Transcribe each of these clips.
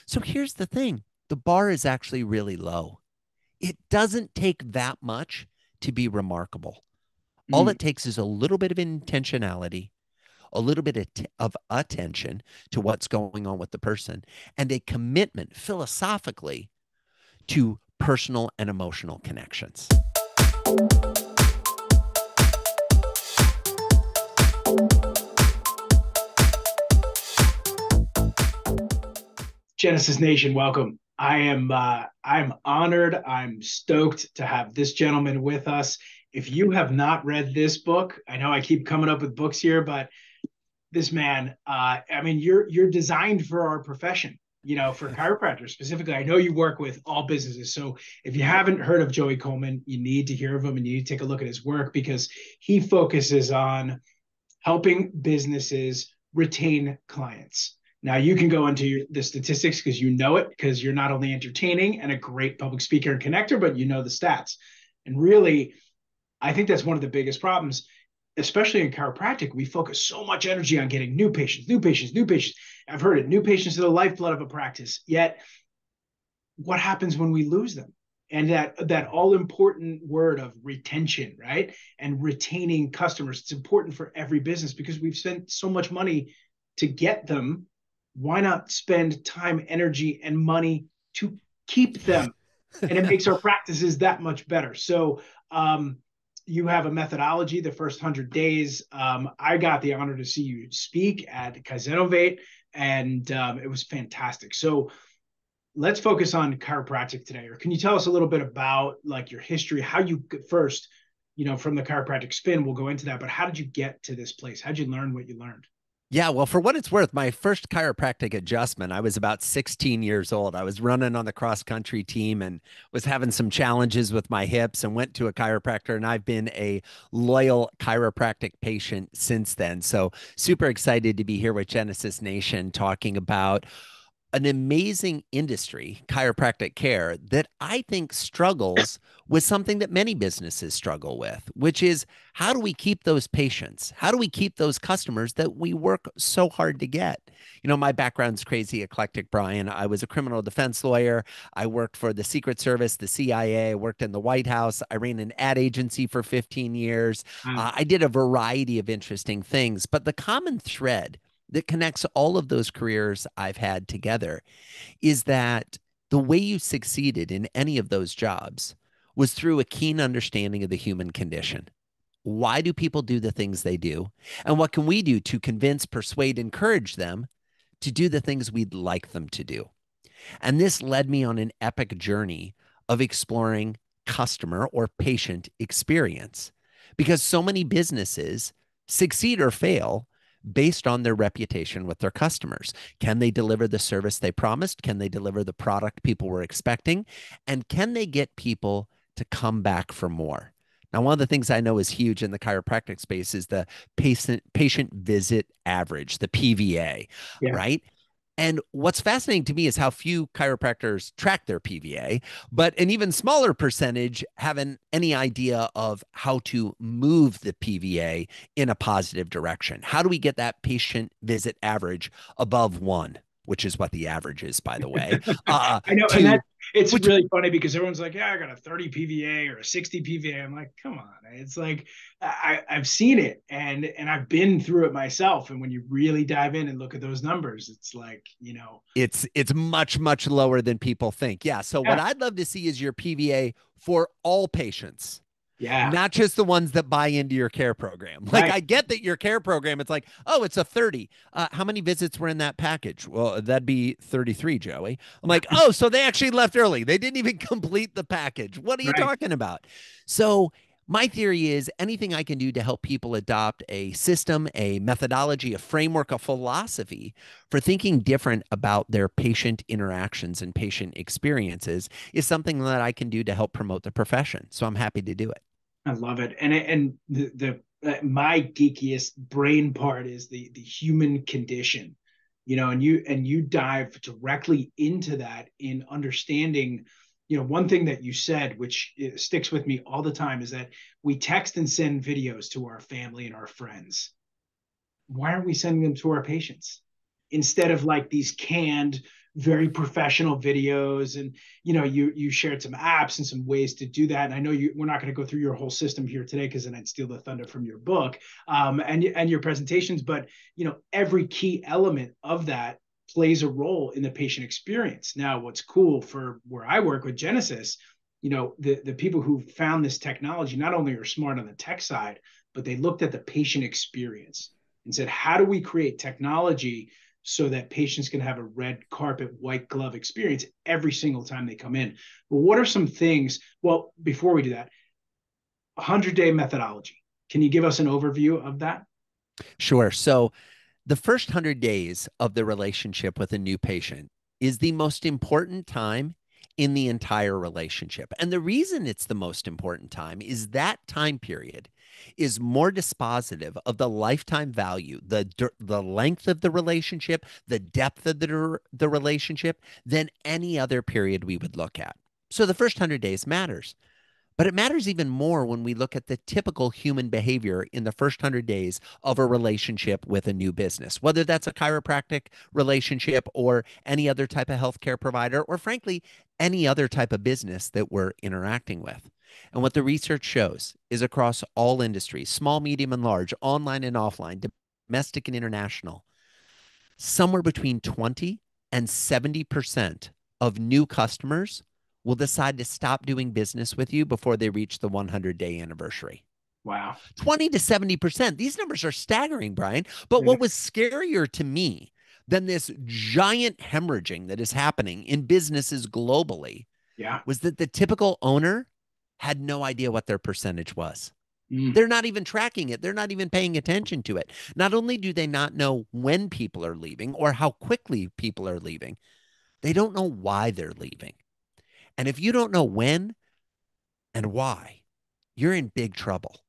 So here's the thing. The bar is actually really low. It doesn't take that much to be remarkable. All Mm. it takes is a little bit of intentionality, a little bit of attention to what's going on with the person, and a commitment philosophically to personal and emotional connections. Genesis Nation, welcome. I'm honored. I'm stoked to have this gentleman with us. If you have not read this book, I know I keep coming up with books here, but this man, I mean, you're designed for our profession. For chiropractors specifically. I know you work with all businesses, so if you haven't heard of Joey Coleman, you need to hear of him and you need to take a look at his work because he focuses on helping businesses retain clients. Now you can go into the statistics because you know it, because you're not only entertaining and a great public speaker and connector, but you know the stats. And really, I think that's one of the biggest problems, especially in chiropractic. We focus so much energy on getting new patients, new patients, new patients. I've heard it, new patients are the lifeblood of a practice. Yet, what happens when we lose them? And that all important word of retention, right? And retaining customers. It's important for every business because we've spent so much money to get them. Why not spend time, energy, and money to keep them? And it makes our practices that much better. So, you have a methodology, the first 100 days. I got the honor to see you speak at Kaizenovate, and it was fantastic. So, let's focus on chiropractic today. Or can you tell us a little bit about like your history, how you first, from the chiropractic spin, we'll go into that, but how did you get to this place? How'd you learn what you learned? Yeah, well, for what it's worth, my first chiropractic adjustment, I was about 16 years old. I was running on the cross country team and was having some challenges with my hips and went to a chiropractor. And I've been a loyal chiropractic patient since then. So, super excited to be here with Genesis Nation talking about an amazing industry, chiropractic care, that I think struggles with something that many businesses struggle with, which is how do we keep those patients? How do we keep those customers that we work so hard to get? My background's crazy eclectic, Brian. I was a criminal defense lawyer. I worked for the Secret Service, the CIA. I worked in the White House. I ran an ad agency for 15 years. Wow. I did a variety of interesting things, but the common thread that connects all of those careers I've had together is that the way you succeeded in any of those jobs was through a keen understanding of the human condition. Why do people do the things they do? And what can we do to convince, persuade, encourage them to do the things we'd like them to do? And this led me on an epic journey of exploring customer or patient experience because so many businesses succeed or fail based on their reputation with their customers. Can they deliver the service they promised? Can they deliver the product people were expecting? And can they get people to come back for more? Now, one of the things I know is huge in the chiropractic space is the patient visit average, the PVA, Yeah. right? And what's fascinating to me is how few chiropractors track their PVA, but an even smaller percentage have any idea of how to move the PVA in a positive direction. How do we get that patient visit average above one, which is what the average is, by the way, I know, and that to it's which really funny because everyone's like, "Yeah, I got a 30 PVA or a 60 PVA." I'm like, "Come on!" It's like I've seen it and I've been through it myself. And when you really dive in and look at those numbers, it's like, it's much lower than people think. Yeah. So what yeah, I'd love to see is your PVA for all patients, yeah, not just the ones that buy into your care program. Like right, I get that your care program, it's like, oh, it's a 30. How many visits were in that package? Well, that'd be 33, Joey. I'm like, oh, so they actually left early. They didn't even complete the package. What are you right. talking about? So my theory is anything I can do to help people adopt a system, a methodology, a framework, a philosophy for thinking different about their patient interactions and patient experiences is something that I can do to help promote the profession. So I'm happy to do it. I love it. And the my geekiest brain part is the human condition, and you dive directly into that in understanding. One thing that you said, which sticks with me all the time, is that we text and send videos to our family and our friends. Why aren't we sending them to our patients instead of like these canned? very professional videos, and you shared some apps and some ways to do that. And I know we're not going to go through your whole system here today because then I'd steal the thunder from your book, and your presentations. But every key element of that plays a role in the patient experience. Now, what's cool for where I work with Genesis, the people who found this technology not only are smart on the tech side, but they looked at the patient experience and said, how do we create technology so that patients can have a red carpet, white glove experience every single time they come in? But what are some things? Well, before we do that, 100-day methodology. Can you give us an overview of that? Sure. So the first 100 days of the relationship with a new patient is the most important time in the entire relationship. And the reason it's the most important time is that time period is more dispositive of the lifetime value, the length of the relationship, the depth of the relationship than any other period we would look at. So the first 100 days matters. But it matters even more when we look at the typical human behavior in the first 100 days of a relationship with a new business, whether that's a chiropractic relationship or any other type of healthcare provider, or frankly, any other type of business that we're interacting with. And what the research shows is across all industries, small, medium, and large, online and offline, domestic and international, somewhere between 20 and 70% of new customers will decide to stop doing business with you before they reach the 100-day anniversary. Wow. 20 to 70%. These numbers are staggering, Brian. But Yeah. what was scarier to me than this giant hemorrhaging that is happening in businesses globally Yeah. was that the typical owner had no idea what their percentage was. Mm. They're not even tracking it. They're not even paying attention to it. Not only do they not know when people are leaving or how quickly people are leaving, they don't know why they're leaving. And if you don't know when and why, you're in big trouble.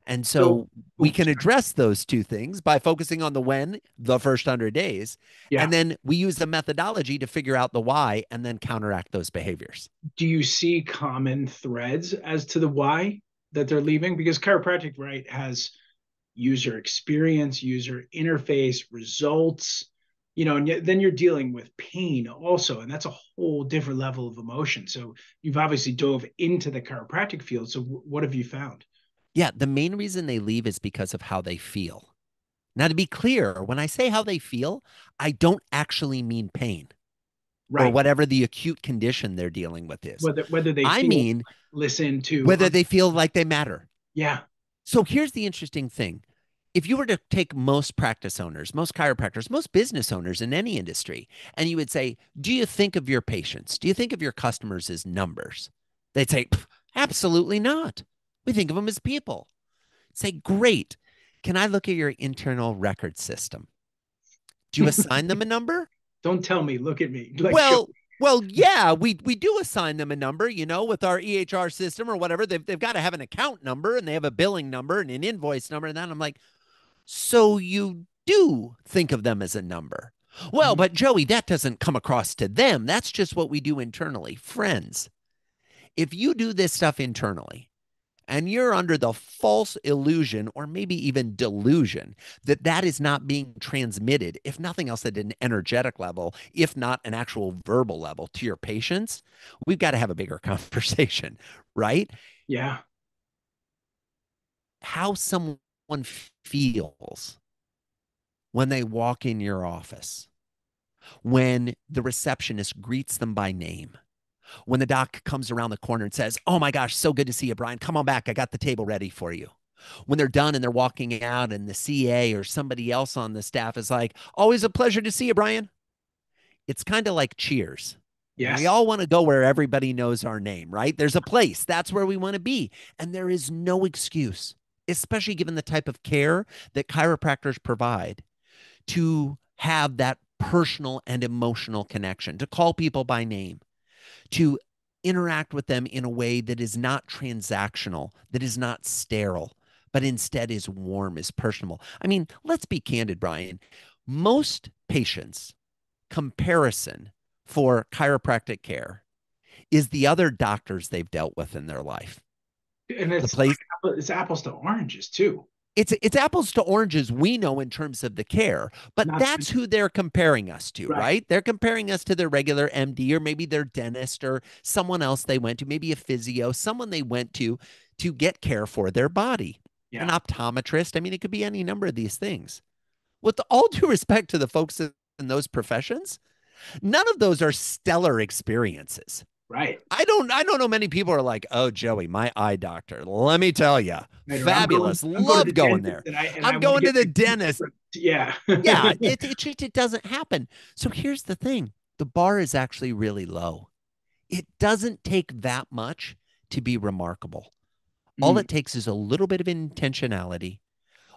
And So, so we can oops. address those two things by focusing on the when, the first 100 days, Yeah. and then we use the methodology to figure out the why and then counteract those behaviors. Do you see common threads as to the why that they're leaving? Because chiropractic, right, has user experience, user interface, results, and then you're dealing with pain also. And that's a whole different level of emotion. So you've obviously dove into the chiropractic field. So what have you found? Yeah, the main reason they leave is because of how they feel. Now, to be clear, when I say how they feel, I don't actually mean pain or Right. whatever the acute condition they're dealing with is. Whether they I feel mean listen to, whether they feel like they matter. yeah, So here's the interesting thing. If you were to take most practice owners, most chiropractors, most business owners in any industry, and you would say, do you think of your patients? Do you think of your customers as numbers? They'd say, absolutely not. We think of them as people. Say, great. Can I look at your internal record system? Do you assign them a number? don't tell me, look at me, like show. Well, yeah, we do assign them a number, with our EHR system or whatever. They've got to have an account number and they have a billing number and an invoice number. And then I'm like, so you do think of them as a number. Well, but Joey, that doesn't come across to them. That's just what we do internally. Friends, if you do this stuff internally, and you're under the false illusion or maybe even delusion that that is not being transmitted, if nothing else at an energetic level, if not an actual verbal level to your patients, we've got to have a bigger conversation, right? Yeah. How someone feels when they walk in your office, when the receptionist greets them by name, when the doc comes around the corner and says, "Oh my gosh, so good to see you, Brian. Come on back. I got the table ready for you." When they're done and they're walking out, and the CA or somebody else on the staff is like, "Always a pleasure to see you, Brian." It's kind of like Cheers. We Yes. all want to go where everybody knows our name, right? There's a place. That's where we want to be. And there is no excuse, especially given the type of care that chiropractors provide, to have that personal and emotional connection, to call people by name, to interact with them in a way that is not transactional, that is not sterile, but instead is warm, is personal. I mean, let's be candid, Brian. Most patients' comparison for chiropractic care is the other doctors they've dealt with in their life. And The it's place, it's apples to oranges too. it's apples to oranges, we know, in terms of the care, but Not that's who they're comparing us to, right. right? They're comparing us to their regular MD, or maybe their dentist, or someone else they went to, maybe a physio, someone they went to get care for their body, an Yeah. optometrist. I mean, it could be any number of these things. With all due respect to the folks in those professions, none of those are stellar experiences. Right. I don't know many people are like, "Oh, Joey, my eye doctor. Let me tell you, Right. Or fabulous. I'm going to the Love going dentist there. and I I'm want to going get to the my teeth dentist." stripped. Yeah. Yeah, it doesn't happen. So here's the thing. The bar is actually really low. It doesn't take that much to be remarkable. All Mm, it takes is a little bit of intentionality,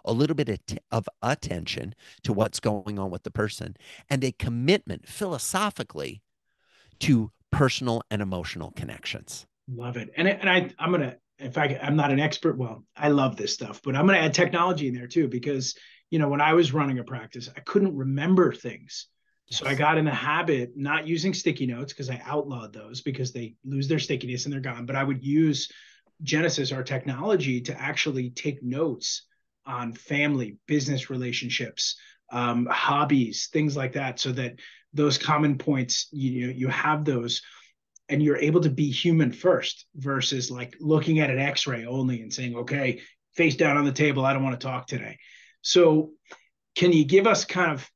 a little bit of attention to what's going on with the person, and a commitment philosophically to personal and emotional connections. love it. I'm gonna, if I'm not an expert. Well, I love this stuff, but I'm gonna add technology in there too because when I was running a practice, I couldn't remember things. So I Yes. got in the habit not using sticky notes because I outlawed those because they lose their stickiness and they're gone. But I would use Genesis, our technology, to actually take notes on family, business relationships, hobbies, things like that, so that those common points, you have those, and you're able to be human first versus like looking at an X-ray only and saying, okay, face down on the table, I don't want to talk today. So, can you give us kind of,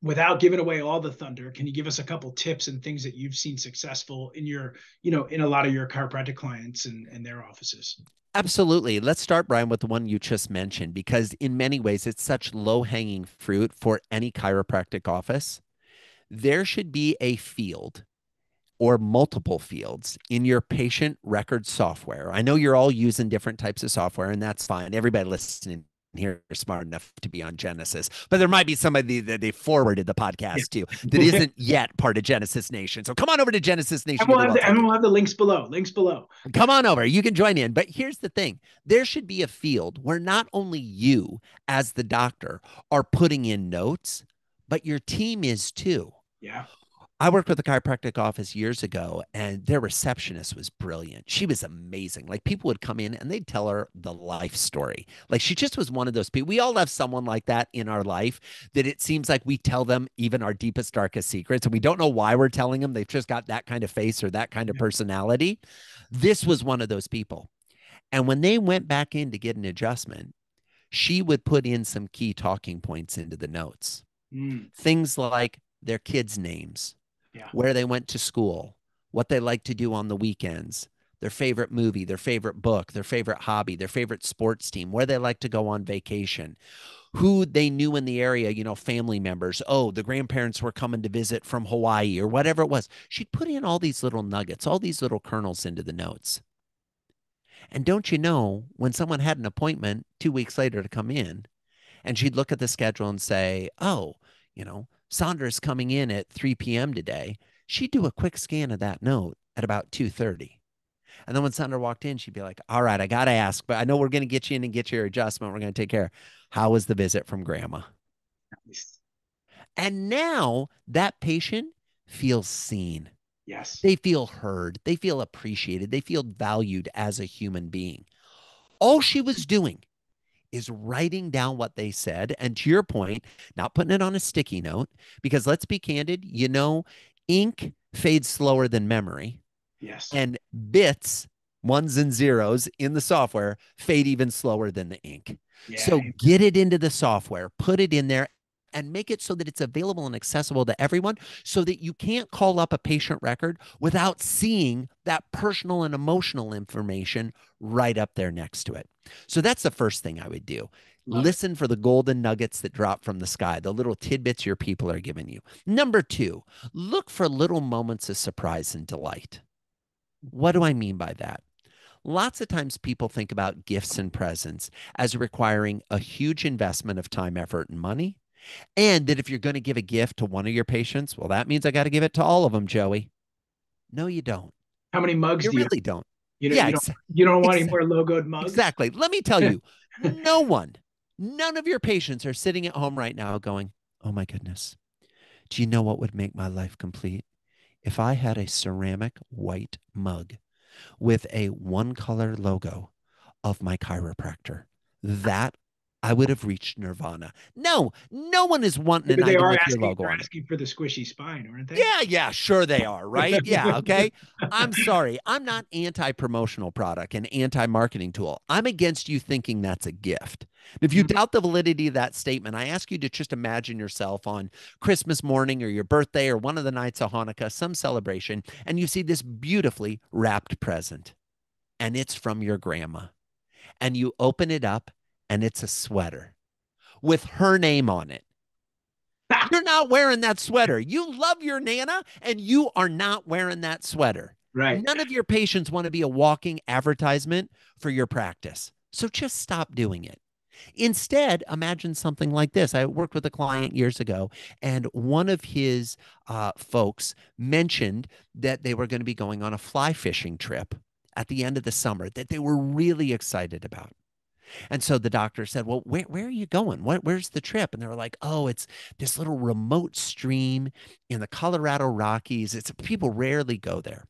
without giving away all the thunder, can you give us a couple tips and things that you've seen successful in your, in a lot of your chiropractic clients and their offices? Absolutely. Let's start, Brian, with the one you just mentioned, because in many ways it's such low hanging fruit for any chiropractic office. There should be a field or multiple fields in your patient record software. I know you're all using different types of software, and that's fine. Everybody listening here is smart enough to be on Genesis, but there might be somebody that they forwarded the Yeah. podcast to that isn't yet part of Genesis Nation. So come on over to Genesis And Nation. You'll be well and taken. we'll have the links below. Links below. Come on over. You can join in. But here's the thing, there should be a field where not only you, as the doctor, are putting in notes, but your team is too. Yeah. I worked with a chiropractic office years ago, and their receptionist was brilliant. She was amazing. Like, people would come in and they'd tell her the life story. Like, she just was one of those people. We all have someone like that in our life that it seems like we tell them even our deepest, darkest secrets, and we don't know why we're telling them. They've just got that kind of face or that kind of Yeah. personality. This was one of those people. And when they went back in to get an adjustment, she would put in some key talking points into the notes. Mm, Things like their kids' names, yeah. where they went to school, what they like to do on the weekends, their favorite movie, their favorite book, their favorite hobby, their favorite sports team, where they like to go on vacation, who they knew in the area, family members. Oh, the grandparents were coming to visit from Hawaii or whatever it was. She'd put in all these little nuggets, all these little kernels into the notes. And don't you know, when someone had an appointment 2 weeks later to come in, and she'd look at the schedule and say, oh, Sandra's coming in at 3 p.m. today. She'd do a quick scan of that note at about 2:30. And then when Sandra walked in, she'd be like, all right, I got to ask, but I know we're going to get you in and get your adjustment. We're going to take care. How was the visit from grandma? Nice. And now that patient feels seen. Yes. They feel heard. They feel appreciated. They feel valued as a human being. All she was doing is writing down what they said. And to your point, not putting it on a sticky note, because let's be candid, ink fades slower than memory, Yes. and bits, ones and zeros in the software, fade even slower than the ink. Yeah. So get it into the software, put it in there, and make it so that it's available and accessible to everyone, so that you can't call up a patient record without seeing that personal and emotional information right up there next to it. So that's the first thing I would do. Love it. Listen for the golden nuggets that drop from the sky, the little tidbits your people are giving you. Number two, look for little moments of surprise and delight. What do I mean by that? Lots of times people think about gifts and presents as requiring a huge investment of time, effort, and money. And that if you're going to give a gift to one of your patients, well, that means I got to give it to all of them, Joey. No, you don't. How many mugs You do you? really don't. You know, Yeah, you don't want any ex- more logoed mugs. exactly. Let me tell you, no one, none of your patients are sitting at home right now going, oh my goodness, do you know what would make my life complete? If I had a ceramic white mug with a one color logo of my chiropractor. that I would have reached nirvana. No, no one is wanting Yeah, an but they item are with your asking, logo they're on it. asking for the squishy spine, aren't they? Yeah, yeah, sure they are, right? Yeah, okay. I'm sorry. I'm not anti-promotional product and anti-marketing tool. I'm against you thinking that's a gift. If you Mm, doubt the validity of that statement, I ask you to just imagine yourself on Christmas morning or your birthday or one of the nights of Hanukkah, some celebration, and you see this beautifully wrapped present, and it's from your grandma. And you open it up, and it's a sweater with her name on it. You're not wearing that sweater. You love your Nana and you are not wearing that sweater. right. None of your patients want to be a walking advertisement for your practice. So just stop doing it. Instead, imagine something like this. I worked with a client years ago, and one of his folks mentioned that they were going to be going on a fly fishing trip at the end of the summer that they were really excited about. And so the doctor said, "Well, where are you going? Where's the trip?" And they were like, "Oh, it's this little remote stream in the Colorado Rockies. It's people rarely go there."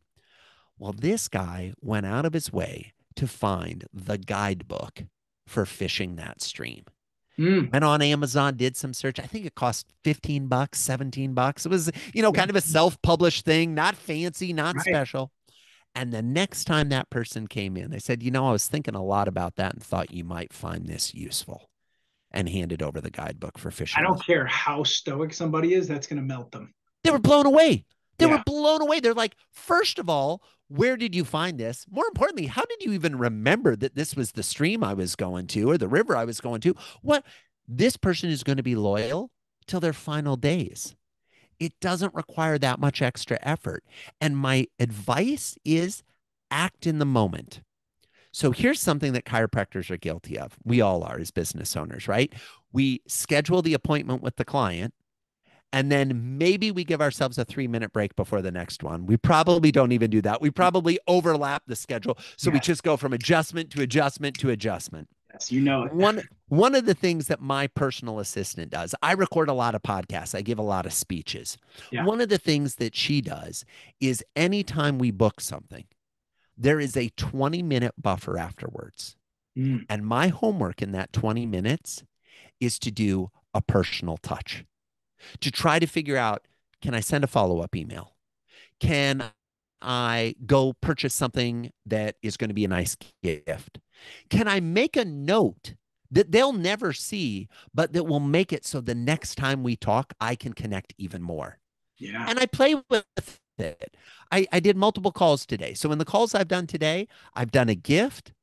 Well, this guy went out of his way to find the guidebook for fishing that stream. Mm, Went on Amazon, did some search. I think it cost 15 bucks, 17 bucks. It was, yeah, kind of a self-published thing, not fancy, not right. special. And the next time that person came in, they said, I was thinking a lot about that and thought you might find this useful, and handed over the guidebook for I fishing. don't care how stoic somebody is, that's going to melt them. They were blown away. They were Yeah. blown away. They're like, first of all, where did you find this? More importantly, how did you even remember that this was the stream I was going to or the river I was going to? What? This person is going to be loyal till their final days. It doesn't require that much extra effort. And my advice is act in the moment. So here's something that chiropractors are guilty of. We all are as business owners, right? We schedule the appointment with the client, and then maybe we give ourselves a 3-minute break before the next one. We probably don't even do that. We probably overlap the schedule. So we Yes. just go from adjustment to adjustment to adjustment. Yes. You know it. One of the things that my personal assistant does, I record a lot of podcasts, I give a lot of speeches. Yeah. One of the things that she does is anytime we book something, there is a 20-minute buffer afterwards. Mm, And my homework in that 20 minutes is to do a personal touch, to try to figure out, can I send a follow up email? Can I go purchase something that is going to be a nice gift? Can I make a note that they'll never see, but that will make it so the next time we talk, I can connect even more? yeah. And I play with it. I did multiple calls today. So in the calls I've done today, I've done a gift.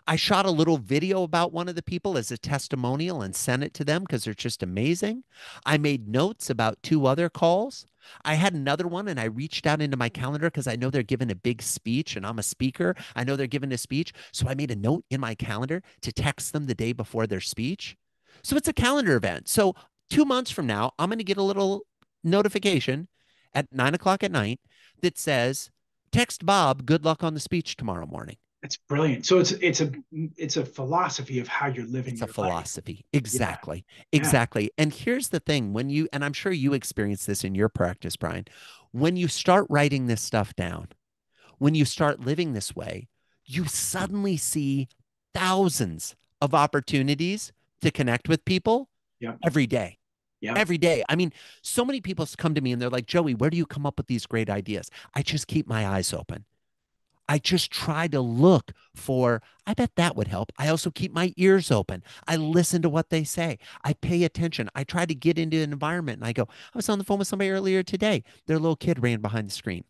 I shot a little video about one of the people as a testimonial and sent it to them because they're just amazing. I made notes about 2 other calls. I had another one and I reached out into my calendar because I know they're giving a big speech and I'm a speaker. I know they're giving a speech. So I made a note in my calendar to text them the day before their speech. So it's a calendar event. So 2 months from now, I'm going to get a little notification at 9 o'clock at night that says, text Bob, good luck on the speech tomorrow morning. That's brilliant. So it's a philosophy of how you're living It's a your life. philosophy. Yeah. Exactly. Yeah. Exactly. And here's the thing and I'm sure you experience this in your practice, Brian, when you start writing this stuff down, when you start living this way, you suddenly see thousands of opportunities to connect with people Yeah. every day. Yeah. Every day. I mean, so many people come to me and they're like, Joey, where do you come up with these great ideas? I just keep my eyes open. I just try to look for, I bet that would help. I also keep my ears open. I listen to what they say. I pay attention. I try to get into an environment and I go, I was on the phone with somebody earlier today. Their little kid ran behind the screen,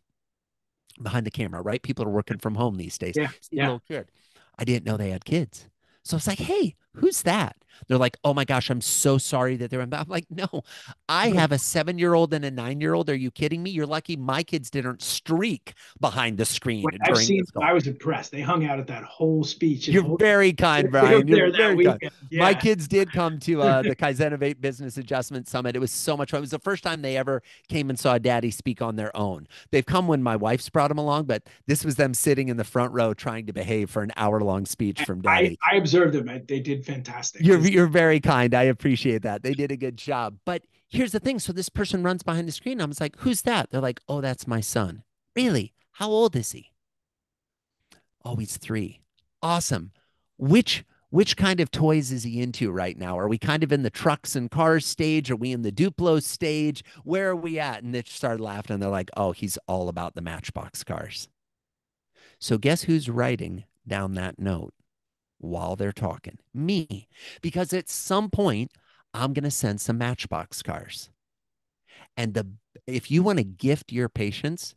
behind the camera, right? People are working from home these days. Yeah. See the Yeah. little kid. I didn't know they had kids. So it's like, hey, who's that? They're like, oh my gosh, I'm so sorry that they're. I'm like, no, I No, have a 7-year-old and a 9-year-old. Are you kidding me? You're lucky my kids didn't streak behind the screen what I've during seen, this call. I was impressed. They hung out at that whole speech and You're whole, very kind, they were Brian. You're there that very kind. weekend. My Yeah. kids did come to the Kaizenovate Business Adjustment Summit. It was so much fun. It was the first time they ever came and saw Daddy speak on their own. They've come when my wife's brought them along, but this was them sitting in the front row trying to behave for an hour-long speech from I Daddy. I observed them. They did fantastic. You're very kind. I appreciate that. They did a good job. But here's the thing. So this person runs behind the screen. I was like, who's that? They're like, oh, that's my son. Really? How old is he? Oh, he's 3. Awesome. Which Which kind of toys is he into right now? Are we kind of in the trucks and cars stage? Are we in the Duplo stage? Where are we at? And they started laughing and they're like, oh, he's all about the Matchbox cars. So guess who's writing down that note while they're talking? Me. Because at some point, I'm going to send some Matchbox cars. And if you want to gift your patients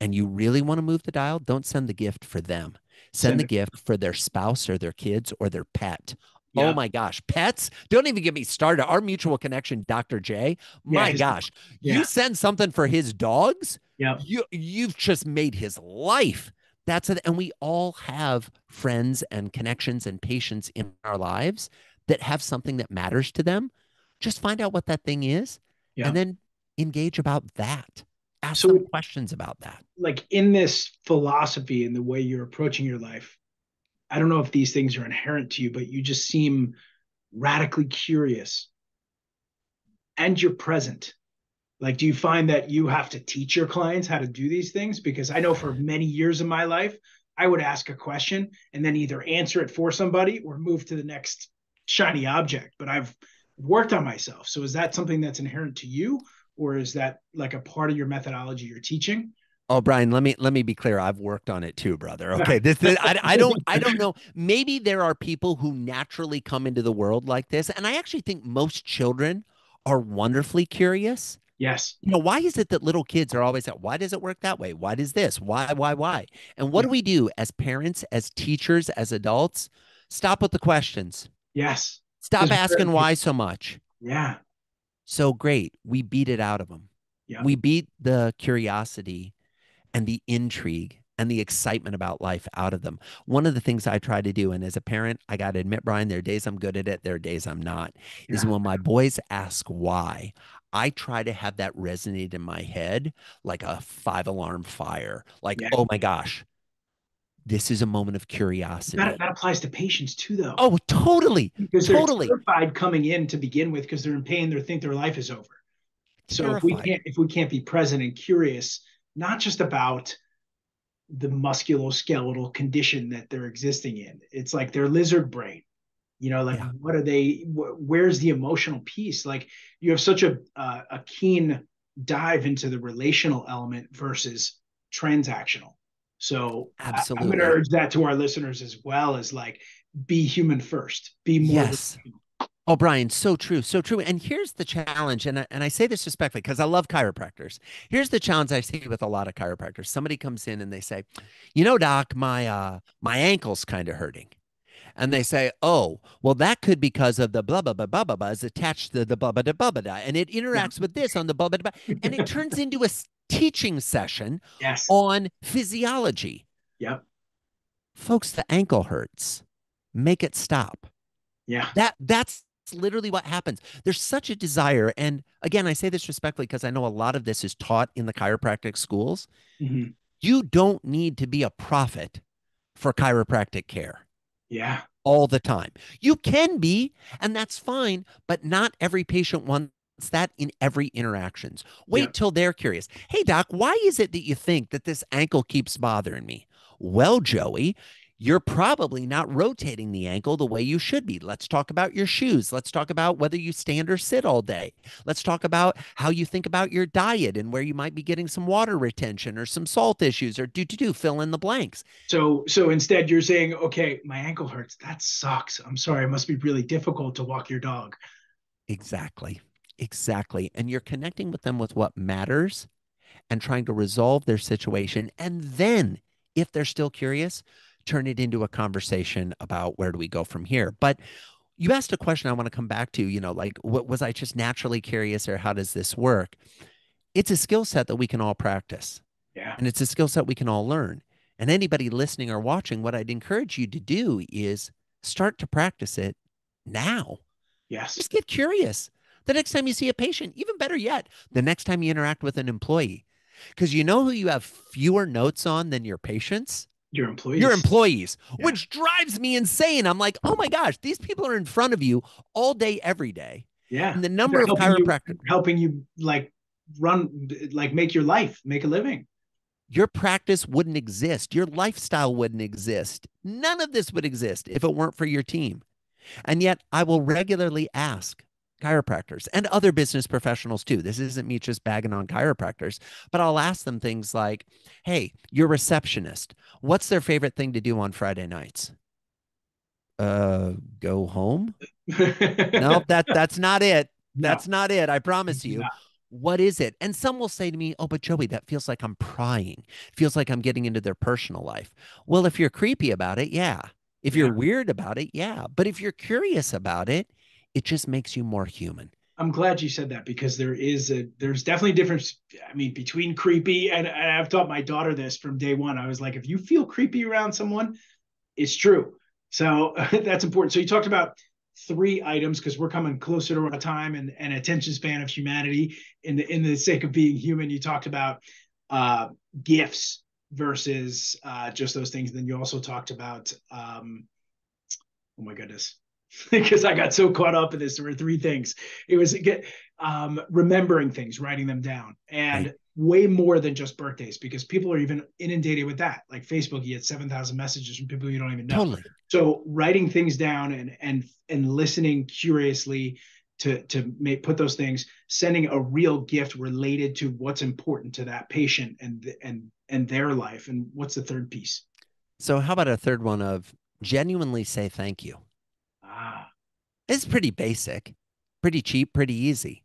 and you really want to move the dial, don't send the gift for them. Send Send the it. gift for their spouse or their kids or their pet. Oh Yeah. my gosh, pets? Don't even get me started. Our mutual connection, Dr. J. Yeah. My gosh, you Yeah. send something for his dogs, Yeah. you've just made his life. That's it. And we all have friends and connections and patients in our lives that have something that matters to them. Just find out what that thing is and Yeah. then engage about that. Ask So them questions about that. like in this philosophy and the way you're approaching your life, I don't know if these things are inherent to you, but you just seem radically curious and you're present. Like, do you find that you have to teach your clients how to do these things? Because I know for many years of my life, I would ask a question and then either answer it for somebody or move to the next shiny object. But I've worked on myself. So is that something that's inherent to you, or is that like a part of your methodology you're teaching? Oh, Brian, let me be clear. I've worked on it too, brother. Okay, I don't know. Maybe there are people who naturally come into the world like this, and I actually think most children are wonderfully curious. Yes. Why is it that little kids are always at, why does it work that way? Why does this? Why? And what Yeah. do we do as parents, as teachers, as adults? Stop with the questions. Yes. Stop Because asking why so much. yeah. So great. We beat it out of them. Yeah. We beat the curiosity and the intrigue and the excitement about life out of them. One of the things I try to do, and as a parent, I got to admit, Brian, there are days I'm good at it, there are days I'm not, is Yeah. when my boys ask why, I try to have that resonate in my head like a five-alarm fire. Like, Yeah. oh my gosh, this is a moment of That curiosity. that applies to patients too, though, Oh, totally, because they're totally terrified coming in to begin with because they're in pain. They think their life is over. So terrified. if we can't be present and curious, not just about the musculoskeletal condition that they're existing in, it's like their lizard brain. Like Yeah, what are they? Where's the emotional piece? Like you have such a keen dive into the relational element versus transactional. So I'm going to absolutely. urge that to our listeners as well as like be human first, be more Yes. Oh, Brian, so true, so true. And here's the challenge, and I say this respectfully because I love chiropractors. Here's the challenge I see with a lot of chiropractors. Somebody comes in and they say, doc, my ankle's kind of hurting. And they say, oh, well, that could because of the blah blah blah blah blah blah is attached to the blah blah blah blah blah, and it yeah. interacts with this on the blah blah blah, and it turns into a teaching session Yes. on physiology. Yep. Folks, the ankle hurts. Make it stop. Yeah. That's literally what happens. There's such a desire, and again, I say this respectfully because I know a lot of this is taught in the chiropractic schools. Mm-hmm. You don't need to be a prophet for chiropractic care Yeah. all the time. You can be, and that's fine, but not every patient wants that in every interactions. Yeah. Wait till they're curious. Hey doc, why is it that you think that this ankle keeps bothering me? Well, Joey, you're probably not rotating the ankle the way you should be. Let's talk about your shoes. Let's talk about whether you stand or sit all day. Let's talk about how you think about your diet and where you might be getting some water retention or some salt issues or do fill in the blanks. So instead you're saying, okay, my ankle hurts. That sucks. I'm sorry. It must be really difficult to walk your dog. Exactly. Exactly. And you're connecting with them with what matters and trying to resolve their situation. And then, if they're still curious, turn it into a conversation about where do we go from here. But you asked a question I want to come back to, like, what was I just naturally curious or how does this work? It's a skill set that we can all practice Yeah. and it's a skill set we can all learn. And anybody listening or watching, what I'd encourage you to do is start to practice it now. Yes. Just get curious. The next time you see a patient, even better yet, the next time you interact with an employee, because you know who you have fewer notes on than your patients? Your Your employees. employees, Yeah. which drives me insane. I'm like, oh my gosh, these people are in front of you all day, every day. Yeah. And the They're number of chiropractors, helping you like run, like make your life, make a living. your practice wouldn't exist. Your lifestyle wouldn't exist. None of this would exist if it weren't for your team. And yet I will regularly ask chiropractors and other business professionals too. This isn't me just bagging on chiropractors, but I'll ask them things like, hey, your receptionist, what's their favorite thing to do on Friday nights? Go home? No, that's not it. No, That's not it. I promise you. no. What is it? And some will say to me, "Oh, but Joey, that feels like I'm prying. Feels like I'm getting into their personal life." Well, if you're creepy about it, yeah. If you're Yeah. weird about it, yeah. But if you're curious about it, it just makes you more human. I'm glad you said that because there's definitely a difference. I mean, between creepy and I've taught my daughter this from day one. I was like, if you feel creepy around someone, it's true. So that's important. So you talked about three items because we're coming closer to our time and attention span of humanity in the sake of being human. You talked about uh, gifts versus just those things. Then you also talked about oh my goodness, because I got so caught up in this. There were three things. It was remembering things, writing them down, Right. and way more than just birthdays because people are even inundated with that. Like Facebook, you get 7,000 messages from people you don't even know. Totally. So writing things down and listening curiously to put those things, sending a real gift related to what's important to that patient and their life. And what's the third piece? So how about a third one of genuinely say thank you? Ah, It's pretty basic, pretty cheap, pretty easy.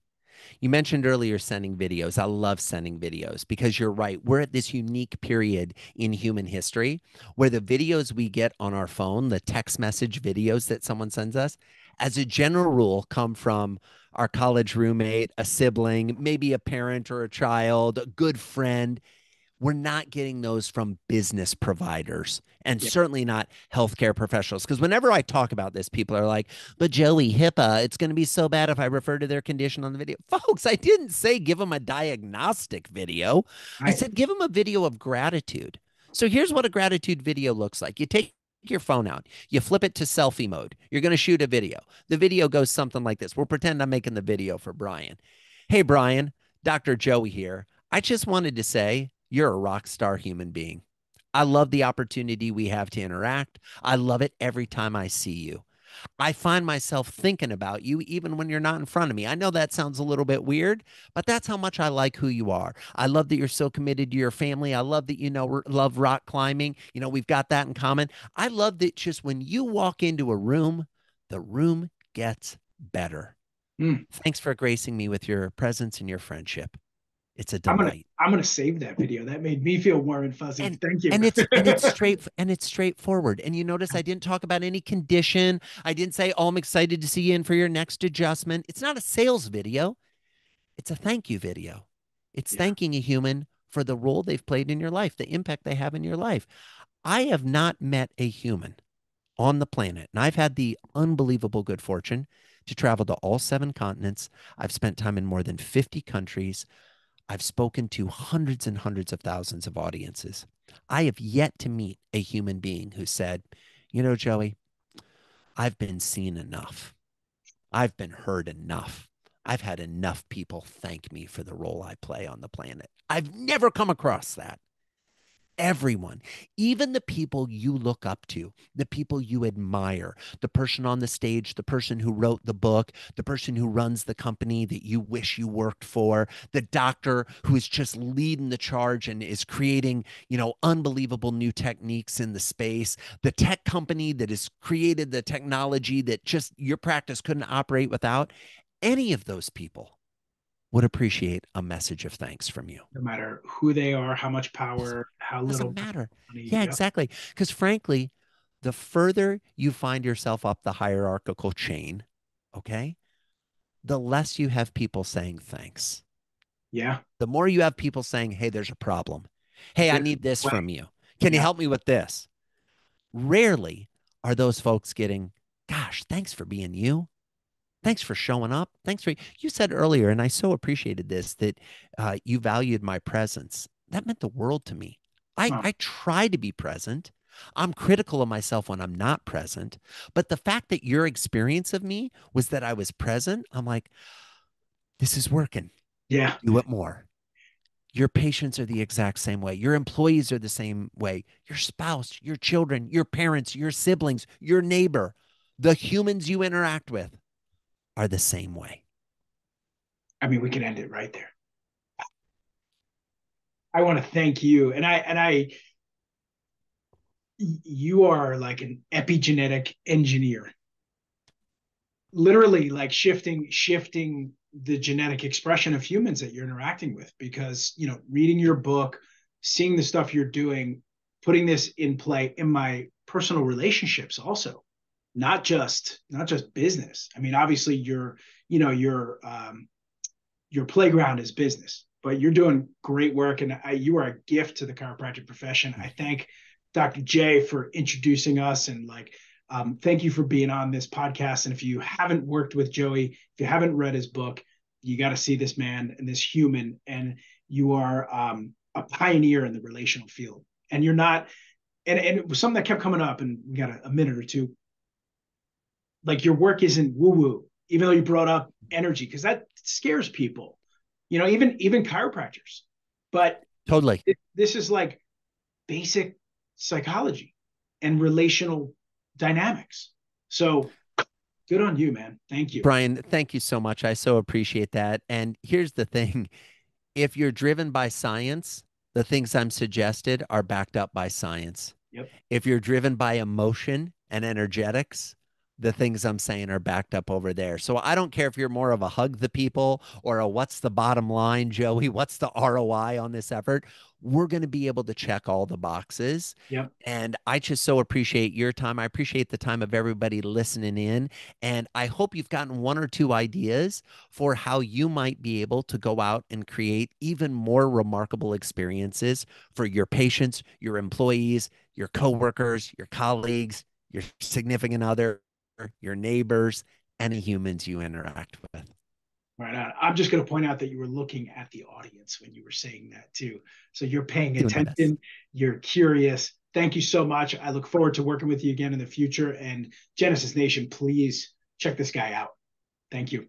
You mentioned earlier sending videos. I love sending videos because you're right. We're at this unique period in human history where the videos we get on our phone, the text message videos that someone sends us, as a general rule, come from our college roommate, a sibling, maybe a parent or a child, a good friend. We're not getting those from business providers and yeah, certainly not healthcare professionals. Because whenever I talk about this, people are like, but Joey, HIPAA, it's going to be so bad if I refer to their condition on the video. Folks, I didn't say give them a diagnostic video. I right. said give them a video of gratitude. So here's what a gratitude video looks like. You take your phone out, you flip it to selfie mode. You're going to shoot a video. The video goes something like this. We'll pretend I'm making the video for Brian. Hey, Brian, Dr. Joey here. I just wanted to say you're a rock star human being. I love the opportunity we have to interact. I love it every time I see you. I find myself thinking about you even when you're not in front of me. I know that sounds a little bit weird, but that's how much I like who you are. I love that you're so committed to your family. I love that love rock climbing. We've got that in common. I love that just when you walk into a room, the room gets better. Mm. Thanks for gracing me with your presence and your friendship. It's a I'm gonna delight. I'm gonna save that video. That made me feel warm and fuzzy. and Thank you. and it's straightforward. And you notice I didn't talk about any condition. I didn't say, "Oh, I'm excited to see you in for your next adjustment." It's not a sales video. It's a thank you video. It's Yeah. thanking a human for the role they've played in your life, the impact they have in your life. I have not met a human on the planet, and I've had the unbelievable good fortune to travel to all seven continents. I've spent time in more than 50 countries. I've spoken to hundreds and hundreds of thousands of audiences. I have yet to meet a human being who said, Joey, I've been seen enough. I've been heard enough. I've had enough people thank me for the role I play on the planet. I've never come across that. Everyone, even the people you look up to, the people you admire, the person on the stage, the person who wrote the book, the person who runs the company that you wish you worked for, the doctor who is just leading the charge and is creating, unbelievable new techniques in the space, the tech company that has created the technology that just your practice couldn't operate without. Any of those people would appreciate a message of thanks from you. No matter who they are, how much power, how Doesn't little matter. money. Yeah, Yeah. exactly. Because frankly, the further you find yourself up the hierarchical chain, okay, the less you have people saying thanks. Yeah. The more you have people saying, hey, there's a problem. Hey, I Get need this away. from you. Can you Yeah. help me with this? Rarely are those folks getting, gosh, thanks for being you. Thanks for showing up. Thanks for, you said earlier, and I so appreciated this, that you valued my presence. That meant the world to me. I, Huh. I try to be present. I'm critical of myself when I'm not present. But the fact that your experience of me was that I was present, I'm like, this is working. Yeah. Do it more. Your patients are the exact same way. Your employees are the same way. Your spouse, your children, your parents, your siblings, your neighbor. The humans you interact with are the same way. I mean, we can end it right there. I want to thank you. You are like an epigenetic engineer, literally like shifting the genetic expression of humans that you're interacting with, because, reading your book, seeing the stuff you're doing, putting this in play in my personal relationships also, not just business. I mean, obviously your playground is business, but you're doing great work, and you are a gift to the chiropractic profession. I thank Dr. J for introducing us, and thank you for being on this podcast. And if you haven't worked with Joey, if you haven't read his book, you got to see this man and this human. And you are a pioneer in the relational field. And you're not, and it was something that kept coming up, and we got a minute or two. Like, your work isn't woo woo, even though you brought up energy, because that scares people, even chiropractors. But Totally. this is like basic psychology and relational dynamics. So good on you, man. Thank you. Brian, thank you so much. I so appreciate that. And here's the thing, if you're driven by science, the things I'm suggested are backed up by science. Yep. If you're driven by emotion and energetics, the things I'm saying are backed up over there. So I don't care if you're more of a hug the people or a what's the bottom line, Joey, what's the ROI on this effort? We're going to be able to check all the boxes. Yep. And I just so appreciate your time. I appreciate the time of everybody listening in. And I hope you've gotten one or two ideas for how you might be able to go out and create even more remarkable experiences for your patients, your employees, your coworkers, your colleagues, your significant other, your neighbors, any humans you interact with. Right on. I'm just going to point out that you were looking at the audience when you were saying that too. So you're paying Doing my best. attention. You're curious. Thank you so much. I look forward to working with you again in the future. And Genesis Nation, please check this guy out. Thank you.